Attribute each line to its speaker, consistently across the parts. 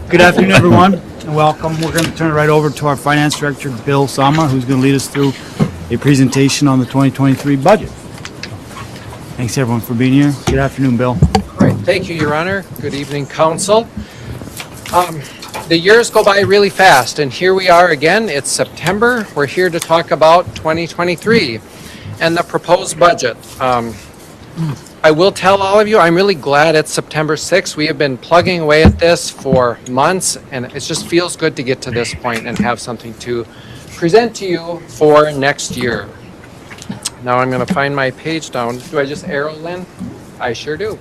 Speaker 1: Good afternoon, everyone, and welcome. We're going to turn it right over to our Finance Director, Bill Sama, who's going to lead us through a presentation on the 2023 budget. Thanks, everyone, for being here. Good afternoon, Bill.
Speaker 2: Great. Thank you, Your Honor. Good evening, Council. The years go by really fast, and here we are again. It's September. We're here to talk about 2023 and the proposed budget. I will tell all of you, I'm really glad it's September 6th. We have been plugging away at this for months, and it just feels good to get to this point and have something to present to you for next year. Now I'm going to find my page down. Do I just arrow, Lynn? I sure do.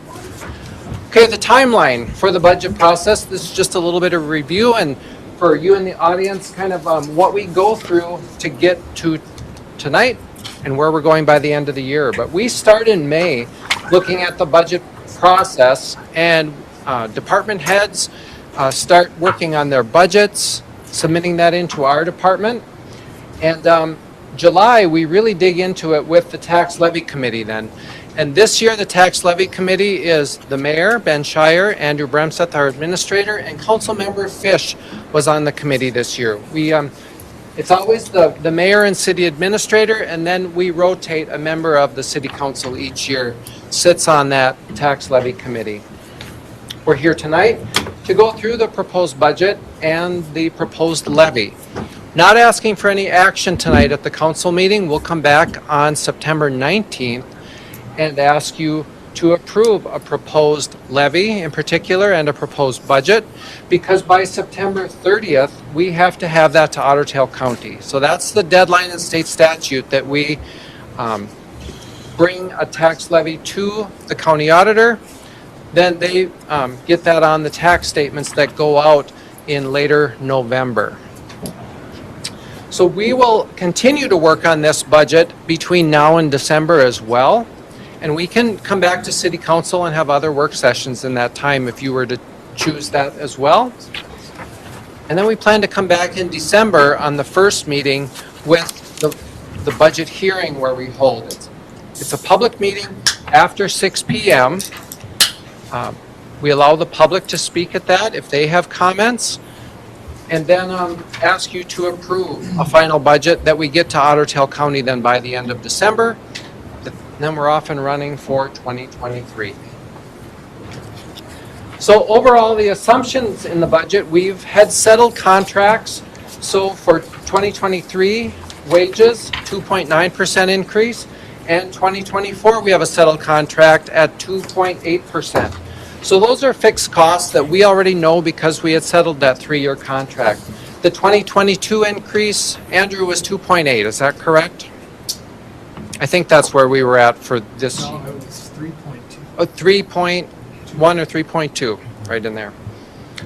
Speaker 2: Okay, the timeline for the budget process. This is just a little bit of review, and for you in the audience, kind of what we go through to get to tonight and where we're going by the end of the year. But we start in May looking at the budget process, and department heads start working on their budgets, submitting that into our department. And July, we really dig into it with the Tax Levy Committee then. And this year, the Tax Levy Committee is the Mayor, Ben Shire, Andrew Bremseth, our Administrator, and Councilmember Fish was on the committee this year. It's always the Mayor and City Administrator, and then we rotate a member of the City Council each year, sits on that Tax Levy Committee. We're here tonight to go through the proposed budget and the proposed levy. Not asking for any action tonight at the council meeting. We'll come back on September 19th and ask you to approve a proposed levy in particular and a proposed budget, because by September 30th, we have to have that to Otter Tail County. So that's the deadline in state statute that we bring a tax levy to the county auditor. Then they get that on the tax statements that go out in later November. So we will continue to work on this budget between now and December as well. And we can come back to City Council and have other work sessions in that time if you were to choose that as well. And then we plan to come back in December on the first meeting with the budget hearing where we hold it. It's a public meeting after 6 p.m. We allow the public to speak at that if they have comments, and then ask you to approve a final budget that we get to Otter Tail County then by the end of December. And then we're off and running for 2023. So overall, the assumptions in the budget, we've had settled contracts. So for 2023, wages, 2.9% increase, and 2024, we have a settled contract at 2.8%. So those are fixed costs that we already know because we had settled that 3-year contract. The 2022 increase, Andrew, was 2.8, is that correct? I think that's where we were at for this.
Speaker 3: No, it was 3.2.
Speaker 2: 3.1 or 3.2, right in there.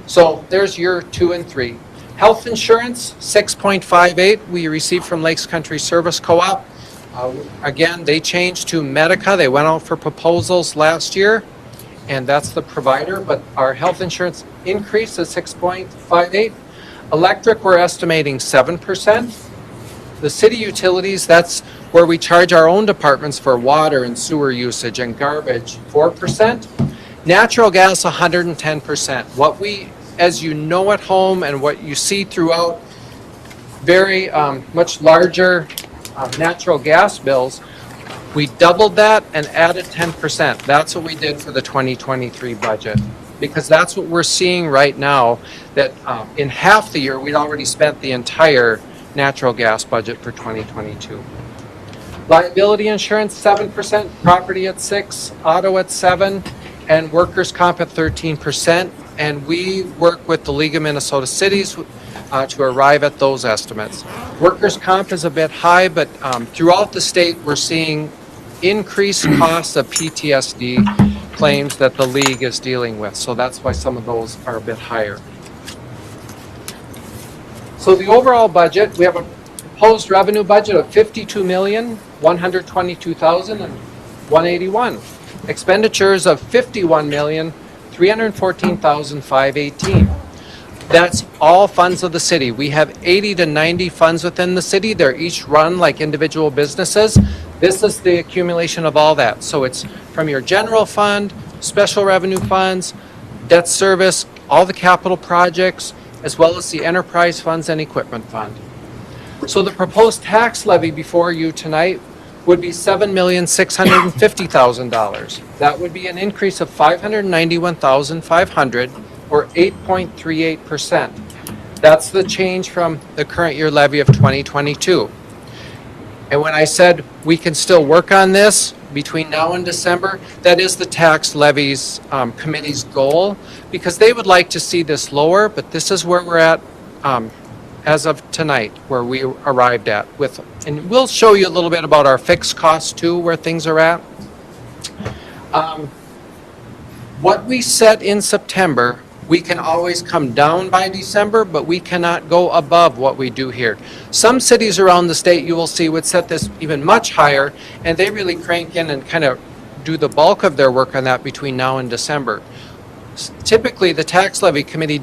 Speaker 2: So there's year 2 and 3. Health insurance, 6.58, we received from Lakes Country Service Co-op. Again, they changed to Medica. They went out for proposals last year, and that's the provider, but our health insurance increase is 6.58. Electric, we're estimating 7%. The city utilities, that's where we charge our own departments for water and sewer usage and garbage, 4%. Natural gas, 110%. What we, as you know at home and what you see throughout very much larger natural gas bills, we doubled that and added 10%. That's what we did for the 2023 budget, because that's what we're seeing right now, that in half the year, we'd already spent the entire natural gas budget for 2022. Liability insurance, 7%, property at 6%, auto at 7%, and workers' comp at 13%. And we work with the League of Minnesota Cities to arrive at those estimates. Workers' comp is a bit high, but throughout the state, we're seeing increased costs of PTSD claims that the league is dealing with. So that's why some of those are a bit higher. So the overall budget, we have a proposed revenue budget of $52,122,181. Expenditures of $51,314,518. That's all funds of the city. We have 80 to 90 funds within the city. They're each run like individual businesses. This is the accumulation of all that. So it's from your general fund, special revenue funds, debt service, all the capital projects, as well as the enterprise funds and equipment fund. So the proposed tax levy before you tonight would be $7,650,000. That would be an increase of $591,500, or 8.38%. That's the change from the current year levy of 2022. And when I said we can still work on this between now and December, that is the tax levies committee's goal, because they would like to see this lower, but this is where we're at as of tonight, where we arrived at with, and we'll show you a little bit about our fixed costs too, where things are at. What we set in September, we can always come down by December, but we cannot go above what we do here. Some cities around the state, you will see, would set this even much higher, and they really crank in and kind of do the bulk of their work on that between now and December. Typically, the tax levy committee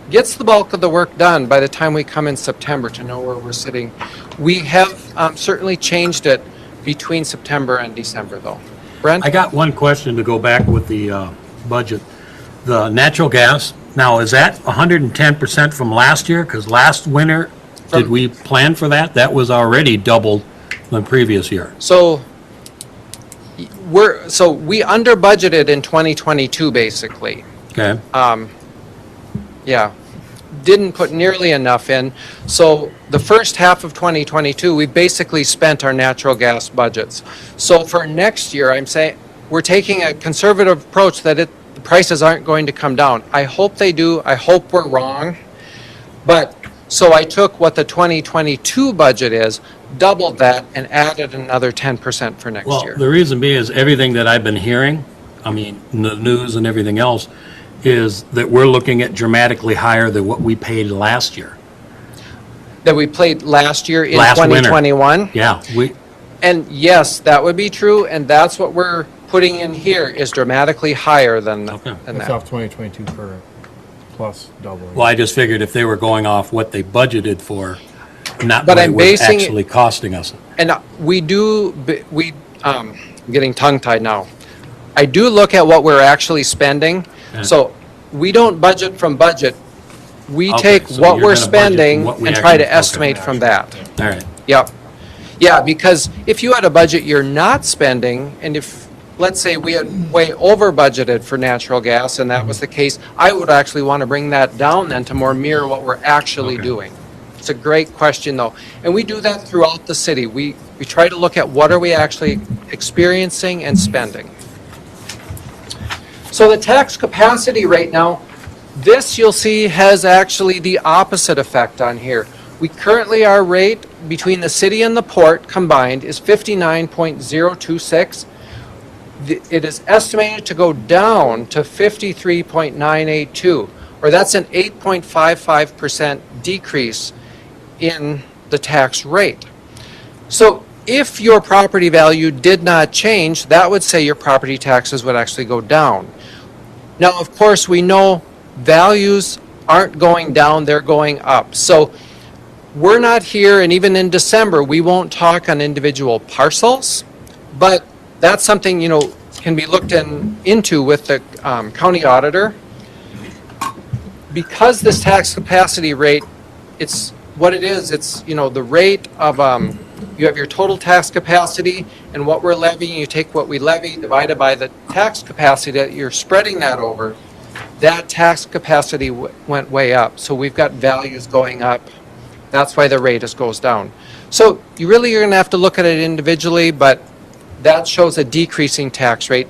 Speaker 2: gets the bulk of the work done by the time we come in September to know where we're sitting. We have certainly changed it between September and December, though. Brent?
Speaker 3: I got one question to go back with the budget. The natural gas, now is that 110% from last year? Because last winter, did we plan for that? That was already doubled the previous year.
Speaker 2: So we under budgeted in 2022, basically.
Speaker 3: Okay.
Speaker 2: Yeah, didn't put nearly enough in. So the first half of 2022, we basically spent our natural gas budgets. So for next year, I'm saying we're taking a conservative approach that the prices aren't going to come down. I hope they do. I hope we're wrong. But so I took what the 2022 budget is, doubled that, and added another 10% for next year.
Speaker 3: Well, the reason being is everything that I've been hearing, I mean, in the news and everything else, is that we're looking at dramatically higher than what we paid last year.
Speaker 2: That we played last year in
Speaker 3: Last winter.
Speaker 2: 2021?
Speaker 3: Yeah,
Speaker 2: And yes, that would be true, and that's what we're putting in here is dramatically higher than
Speaker 3: Okay.
Speaker 2: than
Speaker 4: That's
Speaker 2: that.
Speaker 4: off 2022 current, plus doubling.
Speaker 3: well, I just figured if they were going off what they budgeted for, not
Speaker 2: But
Speaker 3: what
Speaker 2: I'm
Speaker 3: it was
Speaker 2: basing it-
Speaker 3: actually costing us.
Speaker 2: And I'm getting tongue-tied now. I do look at what we're actually spending,
Speaker 3: Yeah.
Speaker 2: so we don't budget from budget. We
Speaker 3: Okay,
Speaker 2: take
Speaker 3: so
Speaker 2: what
Speaker 3: you're
Speaker 2: we're
Speaker 3: gonna budget
Speaker 2: spending
Speaker 3: what we
Speaker 2: and try
Speaker 3: actually-
Speaker 2: to estimate from that.
Speaker 3: All right.
Speaker 2: Yep. Yeah, because if you had a budget you're not spending, and if, let's say we had way over budgeted for natural gas, and that was the case, I would actually want to bring that down then to more mirror what we're actually
Speaker 3: Okay.
Speaker 2: doing. It's a great question, though. And we do that throughout the city. We try to look at what are we actually experiencing and spending. So the tax capacity rate now, this you'll see has actually the opposite effect on here. We currently, our rate between the city and the port combined is 59.026. It is estimated to go down to 53.982, or that's an 8.55% decrease in the tax rate. So if your property value did not change, that would say your property taxes would actually go down. Now, of course, we know values aren't going down, they're going up. So we're not here, and even in December, we won't talk on individual parcels, but that's something, can be looked into with the county auditor. Because this tax capacity rate, it's what it is, it's, the rate of, you have your total tax capacity and what we're levying, you take what we levy divided by the tax capacity that you're spreading that over, that tax capacity went way up. So we've got values going up. That's why the rate goes down. So you're going to have to look at it individually, but that shows a decreasing tax rate.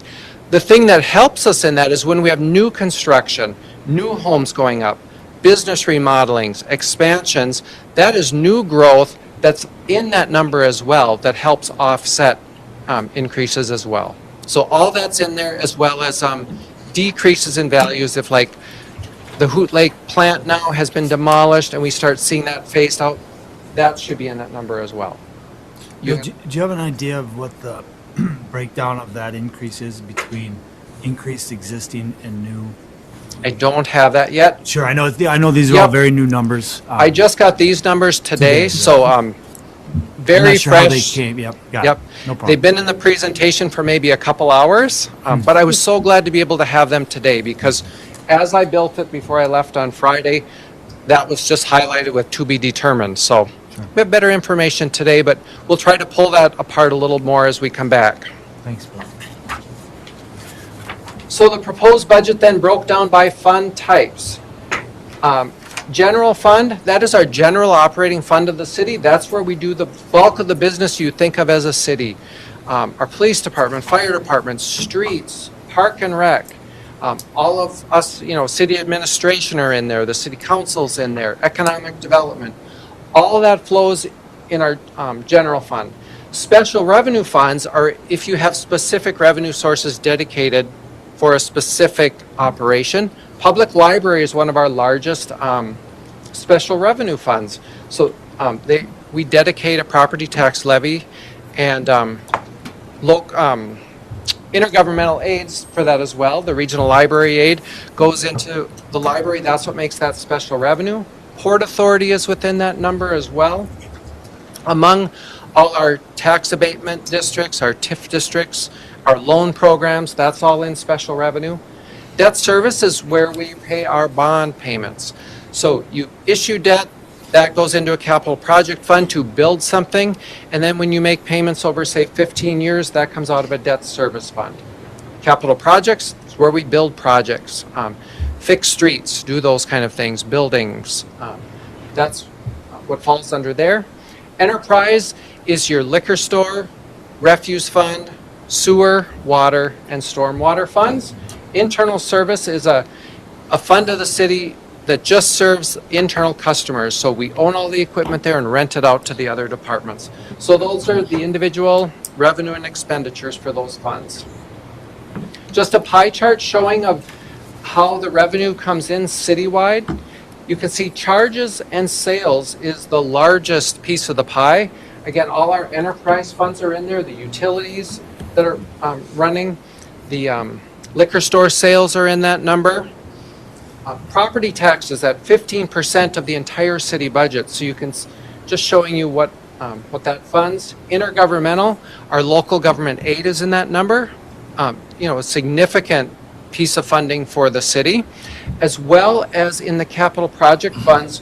Speaker 2: The thing that helps us in that is when we have new construction, new homes going up, business remodelings, expansions, that is new growth that's in that number as well that helps offset increases as well. So all that's in there, as well as decreases in values if, like, the Hoot Lake plant now has been demolished and we start seeing that phased out, that should be in that number as well.
Speaker 1: Do you have an idea of what the breakdown of that increase is between increased existing and new?
Speaker 2: I don't have that yet.
Speaker 1: Sure, I know these are all
Speaker 2: Yep.
Speaker 1: very new numbers.
Speaker 2: I just got these numbers today,
Speaker 1: yeah.
Speaker 2: so
Speaker 1: I'm
Speaker 2: very
Speaker 1: not sure how they
Speaker 2: fresh.
Speaker 1: came. Yep, got
Speaker 2: Yep.
Speaker 1: it. No problem.
Speaker 2: They've been in the presentation for maybe a couple hours, but I was so glad to be able to have them today, because as I built it before I left on Friday, that was just highlighted with to be determined. So we have better information today, but we'll try to pull that apart a little more as we come back.
Speaker 1: Thanks, Bill.
Speaker 2: So the proposed budget then broke down by fund types. General fund, that is our general operating fund of the city. That's where we do the bulk of the business you think of as a city. Our police department, fire department, streets, park and rec, all of us, city administration are in there, the city council's in there, economic development. All of that flows in our general fund. Special revenue funds are if you have specific revenue sources dedicated for a specific operation. Public library is one of our largest special revenue funds. So we dedicate a property tax levy and intergovernmental aids for that as well. The regional library aid goes into the library. That's what makes that special revenue. Port Authority is within that number as well. Among all our tax abatement districts, our TIF districts, our loan programs, that's all in special revenue. Debt service is where we pay our bond payments. So you issue debt, that goes into a capital project fund to build something, and then when you make payments over, say, 15 years, that comes out of a debt service fund. Capital projects is where we build projects, fix streets, do those kind of things, buildings. That's what falls under there. Enterprise is your liquor store, refuse fund, sewer, water, and stormwater funds. Internal service is a fund of the city that just serves internal customers. So we own all the equipment there and rent it out to the other departments. So those are the individual revenue and expenditures for those funds. Just a pie chart showing of how the revenue comes in citywide. You can see charges and sales is the largest piece of the pie. Again, all our enterprise funds are in there, the utilities that are running, the liquor store sales are in that number. Property taxes at 15% of the entire city budget. So you can, just showing you what that funds. Intergovernmental, our local government aid is in that number. A significant piece of funding for the city, as well as in the capital project funds,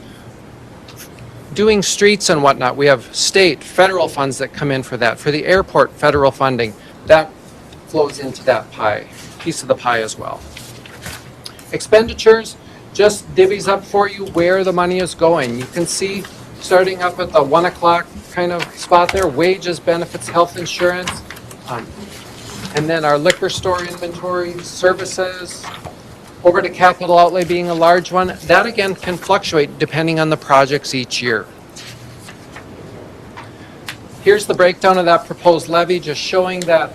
Speaker 2: doing streets and whatnot. We have state, federal funds that come in for that. For the airport, federal funding, that flows into that pie, piece of the pie as well. Expenditures just divvies up for you where the money is going. You can see starting up at the 1 o'clock kind of spot there, wages, benefits, health insurance, and then our liquor store inventory, services, over to capital outlay being a large one. That again can fluctuate depending on the projects each year. Here's the breakdown of that proposed levy, just showing that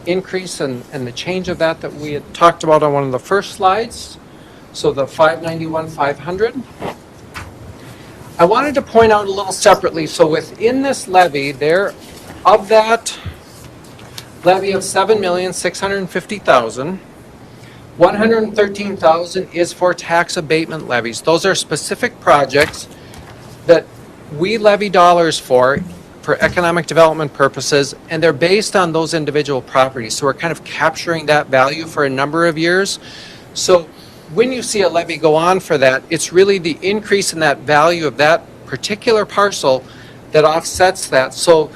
Speaker 2: increase and the change of that we had talked about on one of the first slides. So the 591,500. I wanted to point out a little separately. So within this levy, of that levy of 7,650,000, 113,000 is for tax abatement levies. Those are specific projects that we levy dollars for economic development purposes, and they're based on those individual properties. So we're kind of capturing that value for a number of years. So when you see a levy go on for that, it's really the increase in that value of that particular parcel that offsets that. So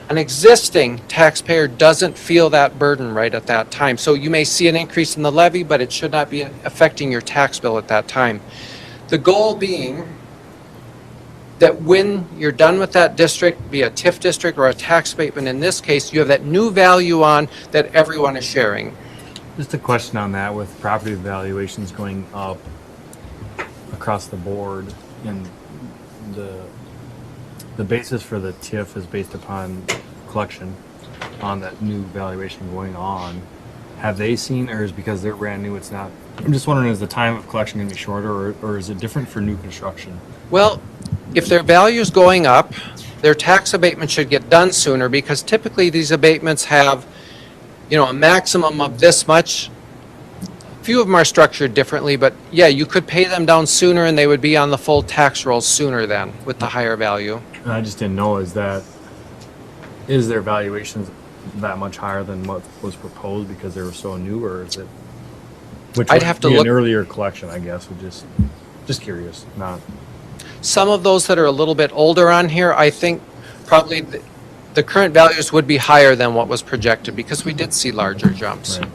Speaker 2: an existing taxpayer doesn't feel that burden right at that time. So you may see an increase in the levy, but it should not be affecting your tax bill at that time. The goal being that when you're done with that district, be a TIF district or a tax abatement, in this case, you have that new value on that everyone is sharing.
Speaker 4: Just a question on that, with property valuations going up across the board, and the basis for the TIF is based upon collection on that new valuation going on. Have they seen, or is because they're brand new, it's not? I'm just wondering, is the time of collection going to be shorter, or is it different for new construction?
Speaker 2: Well, if their value is going up, their tax abatement should get done sooner, because typically these abatements have, a maximum of this much. Few of them are structured differently, but yeah, you could pay them down sooner and they would be on the full tax rolls sooner then with the higher value.
Speaker 4: And I just didn't know, is their valuations that much higher than what was proposed because they were so new, or is it? Which
Speaker 2: I'd
Speaker 4: would
Speaker 2: have to
Speaker 4: be
Speaker 2: look.
Speaker 4: an earlier collection, I guess, would just curious, not.
Speaker 2: Some of those that are a little bit older on here, I think probably the current values would be higher than what was projected because we did see larger jumps.
Speaker 4: Right.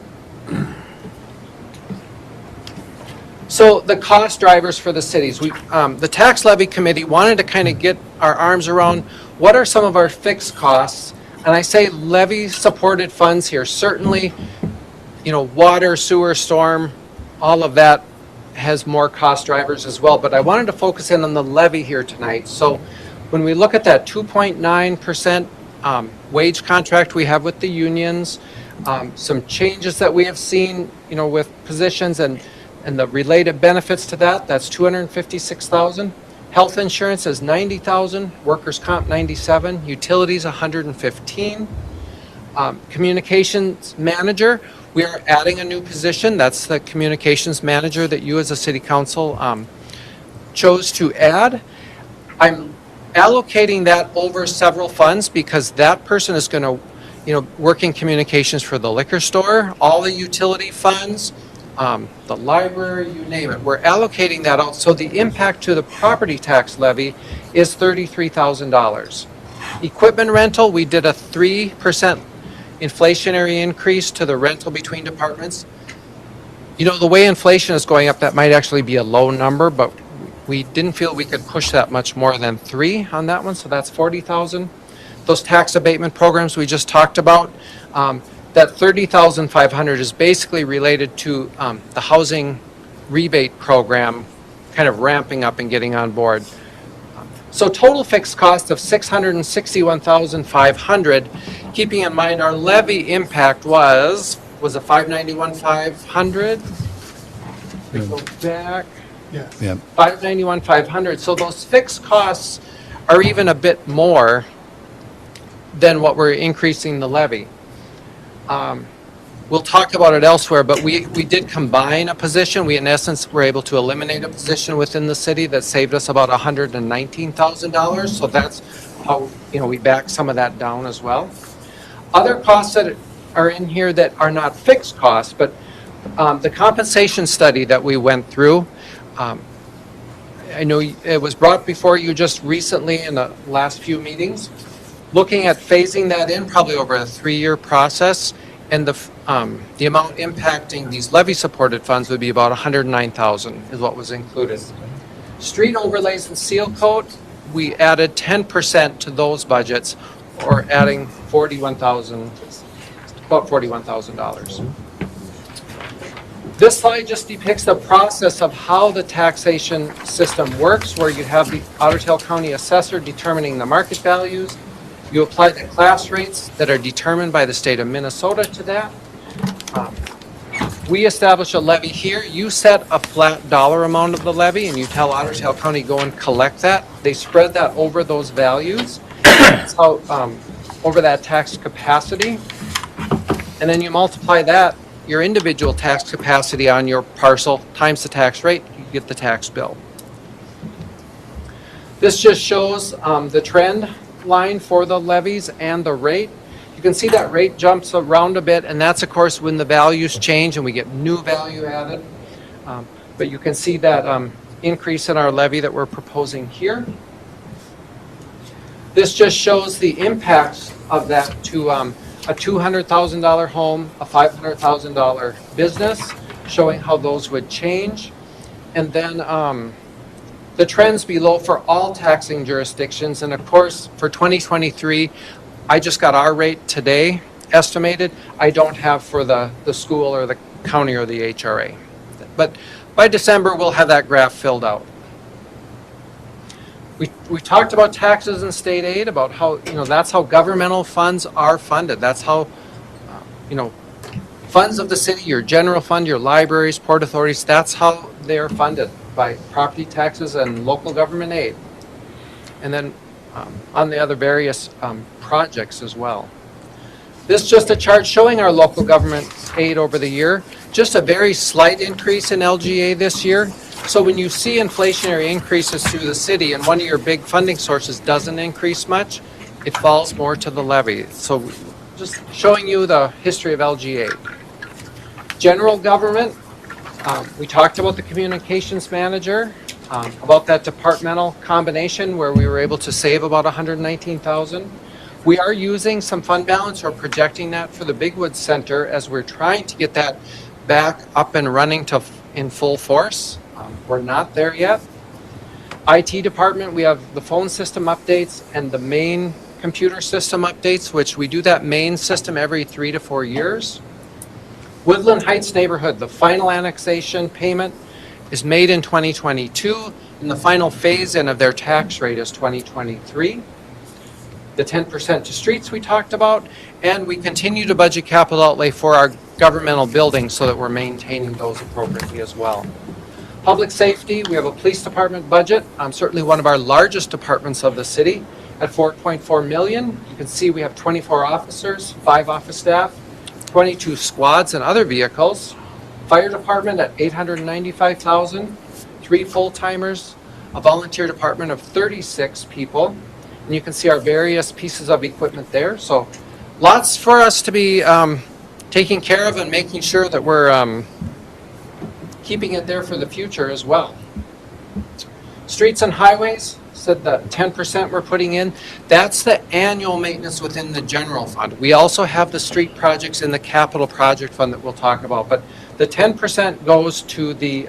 Speaker 2: So the cost drivers for the cities, the tax levy committee wanted to kind of get our arms around what are some of our fixed costs, and I say levy supported funds here. Certainly, water, sewer, storm, all of that has more cost drivers as well, but I wanted to focus in on the levy here tonight. So when we look at that 2.9% wage contract we have with the unions, some changes that we have seen, with positions and the related benefits to that, that's $256,000. Health insurance is $90,000, workers' comp $97,000, utilities $115,000. Communications manager, we are adding a new position. That's the communications manager that you as a city council chose to add. I'm allocating that over several funds because that person is going to, work in communications for the liquor store, all the utility funds, the library, you name it. We're allocating that out. So the impact to the property tax levy is $33,000. Equipment rental, we did a 3% inflationary increase to the rental between departments. The way inflation is going up, that might actually be a low number, but we didn't feel we could push that much more than 3 on that one, so that's $40,000. Those tax abatement programs we just talked about, that $30,500 is basically related to the housing rebate program kind of ramping up and getting on board. So total fixed cost of $661,500, keeping in mind our levy impact was a $591,500. We go back.
Speaker 1: Yep.
Speaker 2: $591,500. So those fixed costs are even a bit more than what we're increasing the levy. We'll talk about it elsewhere, but we did combine a position. We, in essence, were able to eliminate a position within the city that saved us about $119,000. So that's how, we back some of that down as well. Other costs that are in here that are not fixed costs, but the compensation study that we went through, I know it was brought before you just recently in the last few meetings, looking at phasing that in probably over a 3-year process, and the amount impacting these levy-supported funds would be about $109,000 is what was included. Street overlays and seal coat, we added 10% to those budgets, or adding about $41,000. This slide just depicts the process of how the taxation system works, where you have the Otter Tail County assessor determining the market values. You apply the class rates that are determined by the state of Minnesota to that. We establish a levy here. You set a flat dollar amount of the levy, and you tell Otter Tail County, go and collect that. They spread that over those values, so, over that tax capacity. And then you multiply that, your individual tax capacity on your parcel, times the tax rate, you get the tax bill. This just shows the trend line for the levies and the rate. You can see that rate jumps around a bit, and that's of course when the values change and we get new value added. But you can see that increase in our levy that we're proposing here. This just shows the impacts of that to a $200,000 home, a $500,000 business, showing how those would change. And then the trends below for all taxing jurisdictions. And of course, for 2023, I just got our rate today estimated. I don't have for the school or the county or the HRA. But by December, we'll have that graph filled out. We talked about taxes and state aid, about how, that's how governmental funds are funded. That's how, funds of the city, your general fund, your libraries, port authorities, that's how they are funded, by property taxes and local government aid. And then on the other various projects as well. This is just a chart showing our local government aid over the year. Just a very slight increase in LGA this year. So when you see inflationary increases through the city and one of your big funding sources doesn't increase much, it falls more to the levy. So just showing you the history of LGA. General government, We talked about the communications manager, about that departmental combination where we were able to save about $119,000. We are using some fund balance or projecting that for the Bigwood Center as we're trying to get that back up and running in full force. We're not there yet. IT department, we have the phone system updates and the main computer system updates, which we do that main system every 3 to 4 years. Woodland Heights neighborhood, the final annexation payment is made in 2022, and the final phase-in of their tax rate is 2023. The 10% to streets we talked about, and we continue to budget capital outlay for our governmental buildings so that we're maintaining those appropriately as well. Public safety, we have a police department budget, certainly one of our largest departments of the city, at $4.4 million. You can see we have 24 officers, 5 office staff, 22 squads and other vehicles. Fire department at $895,000, 3 full-timers, a volunteer department of 36 people. And you can see our various pieces of equipment there. So lots for us to be taking care of and making sure that we're keeping it there for the future as well. Streets and highways, said the 10% we're putting in, that's the annual maintenance within the general fund. We also have the street projects in the capital project fund that we'll talk about, but the 10% goes to the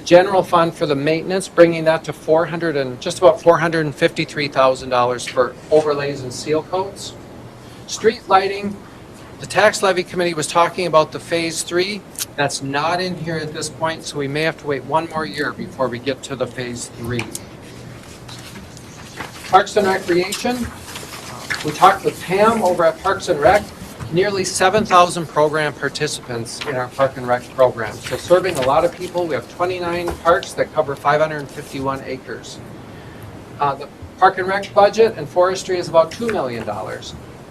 Speaker 2: general fund for the maintenance, bringing that to just about $453,000 for overlays and seal coats. Street lighting, the tax levy committee was talking about the phase 3. That's not in here at this point, so we may have to wait 1 more year before we get to the phase 3. Parks and Recreation, we talked with Pam over at Parks and Rec. Nearly 7,000 program participants in our Park and Rec program. So serving a lot of people. We have 29 parks that cover 551 acres. The Park and Rec budget and forestry is about $2 million.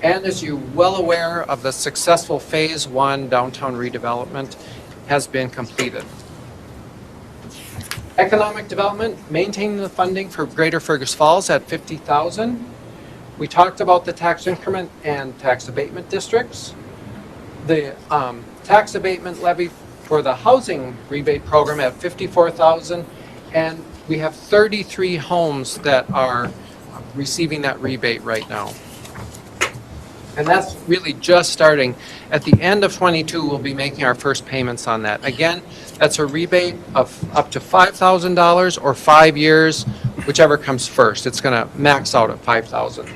Speaker 2: And as you're well aware of, the successful phase 1 downtown redevelopment has been completed. Economic development, maintaining the funding for Greater Fergus Falls at $50,000. We talked about the tax increment and tax abatement districts. The tax abatement levy for the housing rebate program at $54,000, and we have 33 homes that are receiving that rebate right now. And that's really just starting. At the end of 22, we'll be making our first payments on that. Again, that's a rebate of up to $5,000 or 5 years, whichever comes first. It's going to max out at $5,000.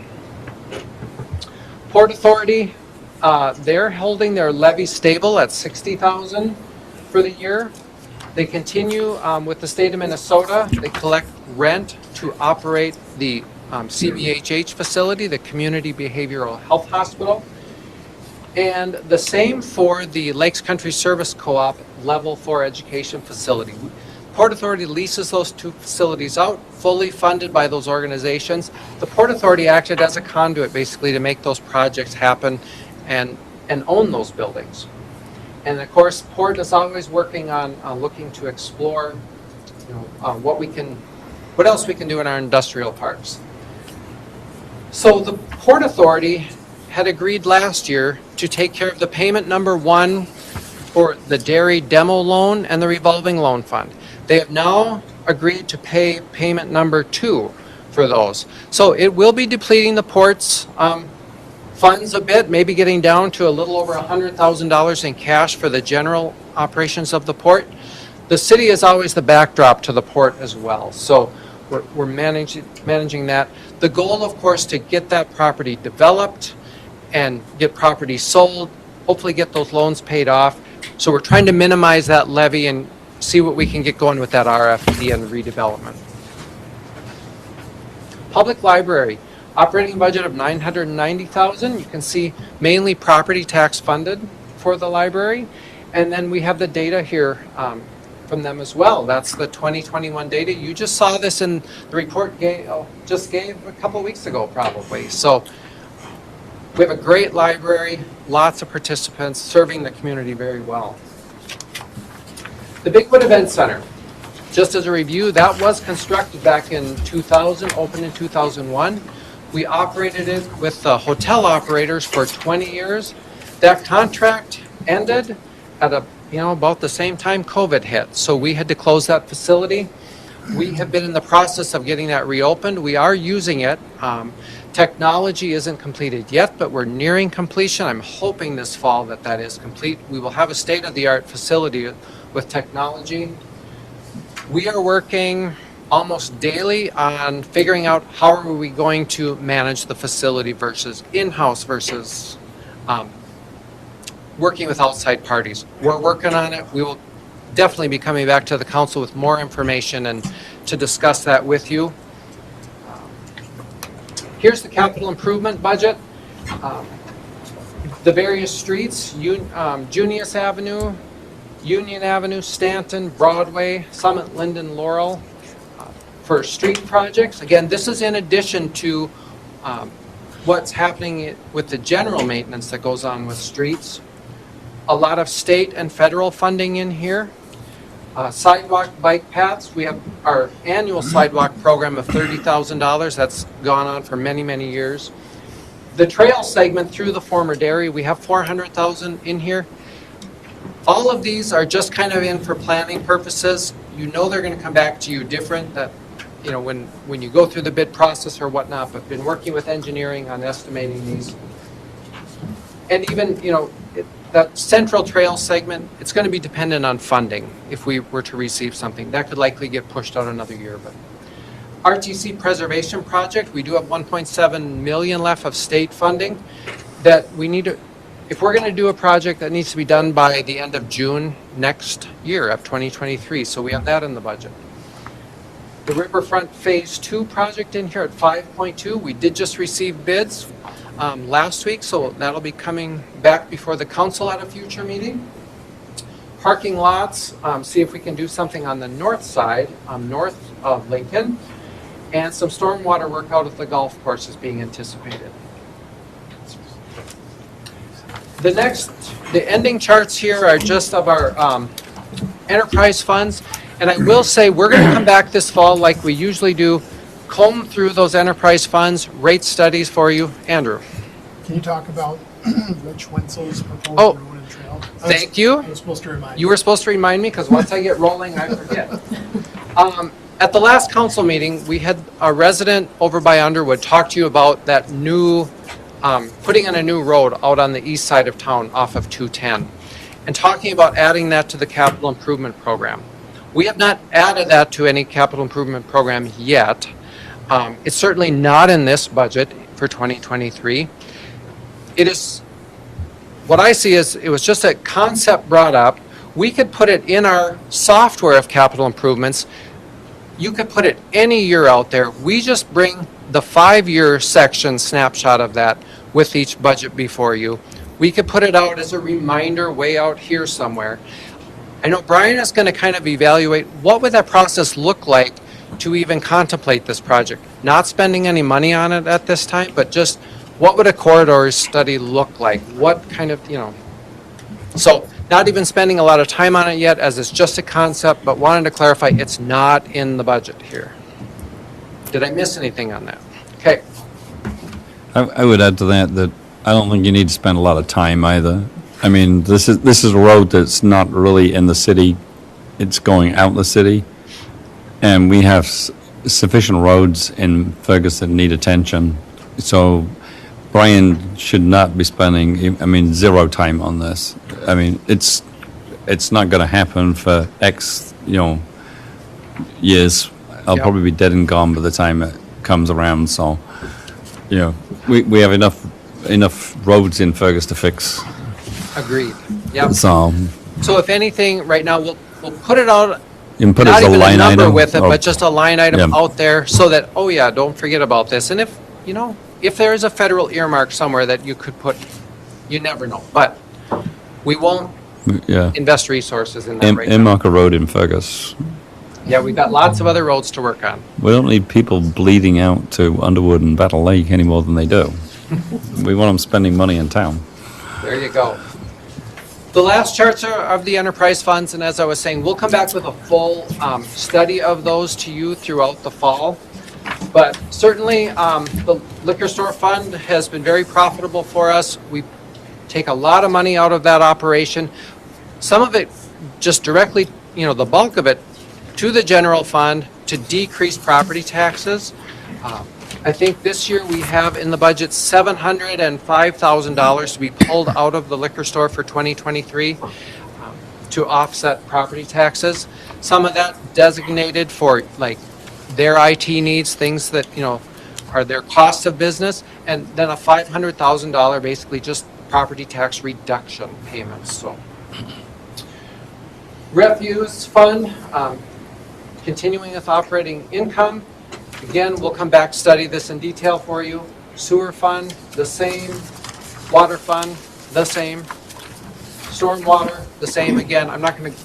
Speaker 2: Port Authority, they're holding their levy stable at $60,000 for the year. They continue with the state of Minnesota. They collect rent to operate the CBHH facility, the Community Behavioral Health Hospital. And the same for the Lakes Country Service Co-op Level 4 education facility. Port Authority leases those 2 facilities out, fully funded by those organizations. The Port Authority acted as a conduit basically to make those projects happen and own those buildings. And of course, Port is always working on looking to explore, what else we can do in our industrial parks. So the Port Authority had agreed last year to take care of the payment number 1 for the dairy demo loan and the revolving loan fund. They have now agreed to pay payment number 2 for those. So it will be depleting the port's funds a bit, maybe getting down to a little over $100,000 in cash for the general operations of the port. The city is always the backdrop to the port as well. So we're managing that. The goal, of course, to get that property developed and get property sold, hopefully get those loans paid off. So we're trying to minimize that levy and see what we can get going with that RFP and redevelopment. Public library, operating budget of $990,000. You can see mainly property tax funded for the library. And then we have the data here from them as well. That's the 2021 data. You just saw this in the report just gave a couple weeks ago probably. So we have a great library, lots of participants serving the community very well. The Bigwood Event Center, just as a review, that was constructed back in 2000, opened in 2001. We operated it with the hotel operators for 20 years. That contract ended at about the same time COVID hit. So we had to close that facility. We have been in the process of getting that reopened. We are using it. Technology isn't completed yet, but we're nearing completion. I'm hoping this fall that is complete. We will have a state-of-the-art facility with technology. We are working almost daily on figuring out how are we going to manage the facility versus in-house versus working with outside parties. We're working on it. We will definitely be coming back to the council with more information and to discuss that with you. Here's the capital improvement budget. The various streets, Junius Avenue, Union Avenue, Stanton, Broadway, Summit, Linden, Laurel, for street projects. Again, this is in addition to what's happening with the general maintenance that goes on with streets. A lot of state and federal funding in here. Sidewalk bike paths, we have our annual sidewalk program of $30,000. That's gone on for many, many years. The trail segment through the former dairy, we have $400,000 in here. All of these are just kind of in for planning purposes. You know they're going to come back to you different, that when you go through the bid process or whatnot, but been working with engineering on estimating these. And even, that central trail segment, it's going to be dependent on funding. If we were to receive something, that could likely get pushed out another year. But RTC preservation project, we do have 1.7 million left of state funding that we need to, if we're going to do a project that needs to be done by the end of June next year of 2023. So we have that in the budget. The Riverfront Phase 2 project in here at 5.2, we did just receive bids last week, so that'll be coming back before the council at a future meeting. Parking lots, see if we can do something on the north side, north of Lincoln, and some stormwater work out at the golf course is being anticipated. The ending charts here are just of our enterprise funds, and I will say we're going to come back this fall like we usually do, comb through those enterprise funds, rate studies for you. Andrew.
Speaker 5: Can you talk about Rich Wenzel's proposed
Speaker 2: Oh,
Speaker 5: road and trail?
Speaker 2: Thank you.
Speaker 5: I was supposed to remind
Speaker 2: You were supposed to remind me because once I get rolling, I forget. At the last council meeting, we had a resident over by Underwood talk to you about that new, putting in a new road out on the east side of town off of 210 and talking about adding that to the capital improvement program. We have not added that to any capital improvement program yet. It's certainly not in this budget for 2023. It is, what I see is it was just a concept brought up. We could put it in our software of capital improvements. You could put it any year out there. We just bring the 5-year section snapshot of that with each budget before you. We could put it out as a reminder way out here somewhere. I know Brian is going to kind of evaluate what would that process look like to even contemplate this project. Not spending any money on it at this time, but just what would a corridor study look like? What kind of, so not even spending a lot of time on it yet as it's just a concept, but wanted to clarify it's not in the budget here. Did I miss anything on that? Okay.
Speaker 6: I would add to that I don't think you need to spend a lot of time either. I mean, this is a road that's not really in the city. It's going out the city. And we have sufficient roads in Fergus that need attention. So Brian should not be spending, zero time on this. I mean, it's not going to happen for X, years. I'll
Speaker 2: Yep.
Speaker 6: probably be dead and gone by the time it comes around. So, we have enough roads in Fergus to fix.
Speaker 2: Agreed. Yep.
Speaker 6: So
Speaker 2: So if anything, right now, we'll put it out,
Speaker 6: you can put it
Speaker 2: not
Speaker 6: as a
Speaker 2: even a
Speaker 6: line
Speaker 2: number
Speaker 6: item.
Speaker 2: with it,
Speaker 6: or-
Speaker 2: but just a line item
Speaker 6: Yeah.
Speaker 2: out there so that, oh yeah, don't forget about this. And if there is a federal earmark somewhere that you could put, you never know. But we won't
Speaker 6: Yeah.
Speaker 2: invest resources in that right now.
Speaker 6: Earmark a road in Fergus.
Speaker 2: Yeah, we've got lots of other roads to work on.
Speaker 6: We don't need people bleeding out to Underwood and Battle Lake any more than they do. We want them spending money in town.
Speaker 2: There you go. The last charts are of the enterprise funds, and as I was saying, we'll come back with a full study of those to you throughout the fall. But certainly, the liquor store fund has been very profitable for us. We take a lot of money out of that operation. Some of it just directly, the bulk of it to the general fund to decrease property taxes. I think this year we have in the budget $705,000 to be pulled out of the liquor store for 2023 to offset property taxes. Some of that designated for like their IT needs, things that, are their cost of business, and then a $500,000 basically just property tax reduction payments, so. Refuse fund, continuing with operating income. Again, we'll come back, study this in detail for you. Sewer fund, the same. Water fund, the same. Stormwater, the same. Again, I'm not going to,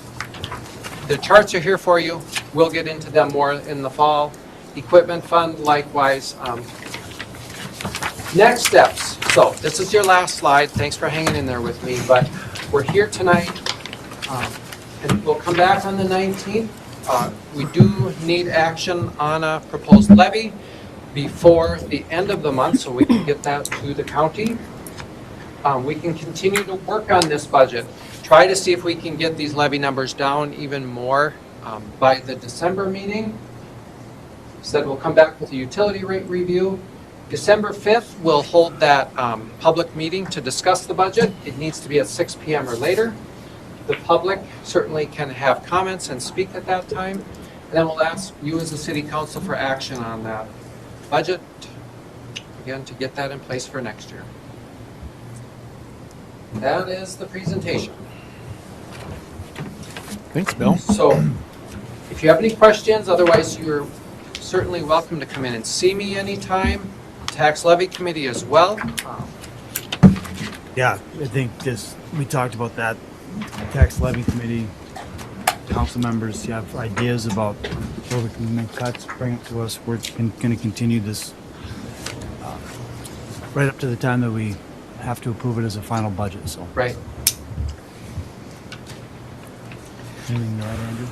Speaker 2: the charts are here for you. We'll get into them more in the fall. Equipment fund, likewise. Next steps. So this is your last slide. Thanks for hanging in there with me. But we're here tonight, and we'll come back on the 19th. We do need action on a proposed levy before the end of the month so we can get that to the county. We can continue to work on this budget. Try to see if we can get these levy numbers down even more by the December meeting. Said we'll come back with a utility rate review. December 5th, we'll hold that public meeting to discuss the budget. It needs to be at 6 p.m. or later. The public certainly can have comments and speak at that time. And then we'll ask you as a city council for action on that budget, again, to get that in place for next year. That is the presentation.
Speaker 4: Thanks, Bill.
Speaker 2: So if you have any questions, otherwise you're certainly welcome to come in and see me anytime. Tax Levy Committee as well.
Speaker 1: Yeah, I think we talked about that. Tax Levy Committee, council members, you have ideas about where we can make cuts, bring it to us. We're going to continue this right up to the time that we have to approve it as a final budget, so.
Speaker 2: Right.
Speaker 1: Anything to add, Andrew?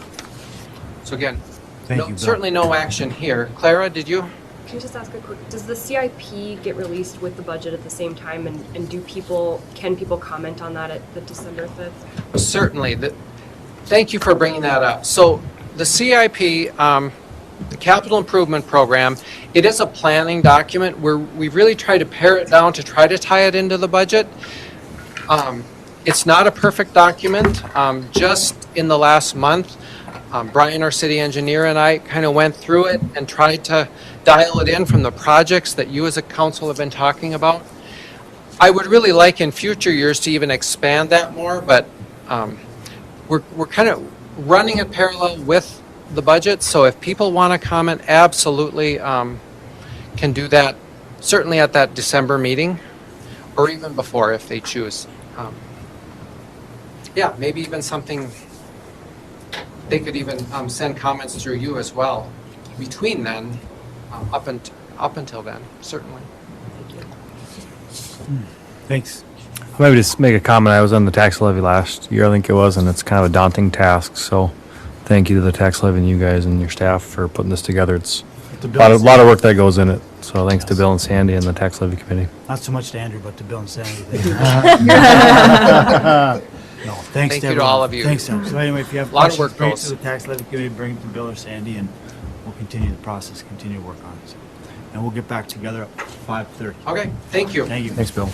Speaker 2: So again,
Speaker 1: Thank you, Bill.
Speaker 2: certainly no action here. Clara, did you?
Speaker 7: Can I just ask a quick, does the CIP get released with the budget at the same time, and can people comment on that at the December 5th?
Speaker 2: Certainly. Thank you for bringing that up. So the CIP, the Capital Improvement Program, it is a planning document where we really try to pare it down to try to tie it into the budget. It's not a perfect document. Just in the last month, Brian, our city engineer, and I kind of went through it and tried to dial it in from the projects that you as a council have been talking about. I would really like in future years to even expand that more, but we're kind of running it parallel with the budget. So if people want to comment, absolutely can do that, certainly at that December meeting or even before if they choose. Yeah, maybe even something, they could even send comments through you as well between then, up until then, certainly.
Speaker 1: Thanks.
Speaker 4: Maybe just make a comment. I was on the tax levy last year, I think it was, and it's kind of a daunting task. So thank you to the tax levy and you guys and your staff for putting this together. It's a lot of work that goes in it. So thanks to Bill and Sandy and the tax levy committee.
Speaker 1: Not so much to Andrew, but to Bill and Sandy. No, thanks
Speaker 2: Thank
Speaker 1: to
Speaker 2: you to
Speaker 1: everyone.
Speaker 2: all of you.
Speaker 1: Thanks, Sam. So anyway, if you have
Speaker 2: A lot of
Speaker 1: questions,
Speaker 2: work
Speaker 1: bring it
Speaker 2: goes.
Speaker 1: to the Tax Levy Committee, bring it to Bill or Sandy, and we'll continue the process, continue to work on it. And we'll get back together at 5:30.
Speaker 2: Okay, thank you.
Speaker 1: Thank you.
Speaker 4: Thanks, Bill.